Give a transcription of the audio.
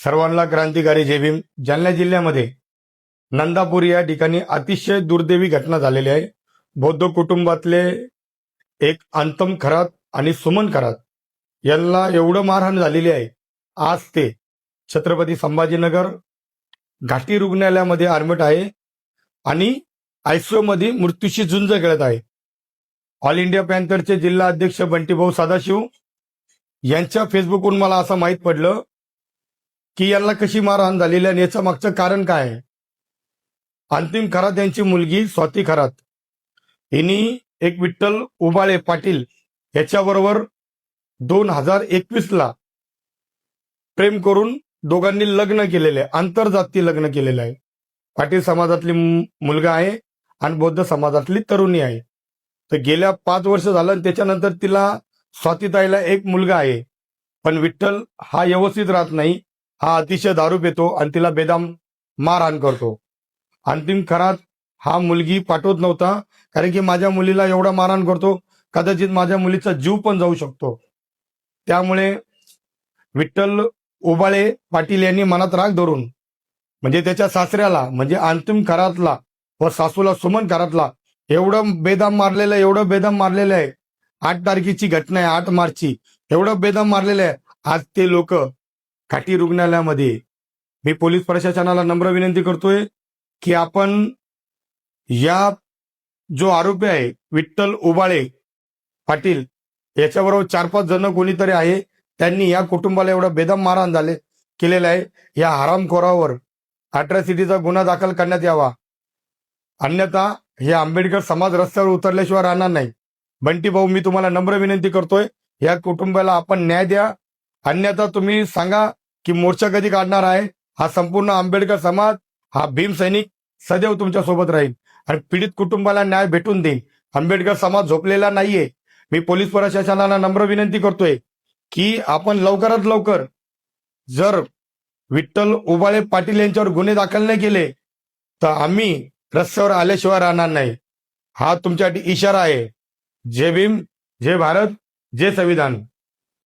सर्वांना क्रांतिकारी जय भीम. जालना जिल्ह्यामध्ये नंदापूर या ठिकाणी अतिशय दुर्दैवी घटना झालेली आहे. बौद्ध कुटुंबातले एक अंतम खरात आणि सुमन खरात यांना एवढं मारहाण झालेली आहे. आज ते छत्रपती संभाजीनगर घाटी रुग्णालयामध्ये ॲडमिट आहे आणि आयसीयू मध्ये मृत्यूशी झुंज खेळत आहे. ऑल इंडिया पॅन्थरचे जिल्हा अध्यक्ष बंटीभाऊ सदाशिव यांच्या फेसबुकवरून मला असं माहीत पडलं की यांना कशी मारहाण झालेली आणि याचं मागचं कारण काय आहे. अंतिम खरात यांची मुलगी स्वाती खरात हिनी एक विठ्ठल उबाळे पाटील याच्याबरोबर 2021ला प्रेम करून दोघांनी लग्न केलेले आहे. आंतरजातीय लग्न केलेलं आहे. पाटील समाजातली मुलगा आहे आणि बौद्ध समाजातली तरुणी आहे. तर गेल्या 5 वर्ष झालं आणि त्याच्यानंतर तिला स्वातीताईला एक मुलगा आहे. पण विठ्ठल हा व्यवस्थित राहत नाही. हा अतिशय दारू पितो आणि तिला बेदम मारहाण करतो. अंतिम खरात हा मुलगी पाठवत नव्हता, कारण की माझ्या मुलीला एवढा मारहाण करतो, कदाचित माझ्या मुलीचा जीव पण जाऊ शकतो. त्यामुळे विठ्ठल उबाळे पाटील यांनी मनात राग धरून म्हणजे त्याच्या सासऱ्याला म्हणजे अंतिम खरातला व सासूला सुमन खरातला एवढं बेदम मारलेलं आहे. 8 तारखेची घटना आहे, 8 मार्चची. एवढं बेदम मारलेलं आहे. आज ते लोक घाटी रुग्णालयामध्ये. मी पोलीस प्रशासनाला नम्र विनंती करतोय की आपण या जो आरोपी आहे विठ्ठल उबाळे पाटील याच्याबरोबर 4-5 जण कोणीतरी आहे, त्यांनी या कुटुंबाला एवढा बेदम मारहाण केलेला आहे. या हरामखोरावर अॅट्रॉसिटीचा गुन्हा दाखल करण्यात यावा, अन्यथा हे आंबेडकर समाज रस्त्यावर उतरल्याशिवाय राहणार नाही. बंटी भाऊ, मी तुम्हाला नम्र विनंती करतोय, या कुटुंबाला आपण न्याय द्या. अन्यथा तुम्ही सांगा की मोर्चा कधी काढणार आहे. हा संपूर्ण आंबेडकर समाज, हा भीम सैनिक सदैव तुमच्या सोबत राहील आणि पीडित कुटुंबाला न्याय भेटून देईल. आंबेडकर समाज झोपलेला नाहीये. मी पोलीस प्रशासनाला नम्र विनंती करतोय की आपण लवकरात लवकर जर विठ्ठल उबाळे पाटील यांच्यावर गुन्हे दाखल नाही केले तर आम्ही रस्त्यावर आल्याशिवाय राहणार नाही. हा तुमच्यासाठी इशारा आहे. जय भीम, जय भारत, जय संविधान.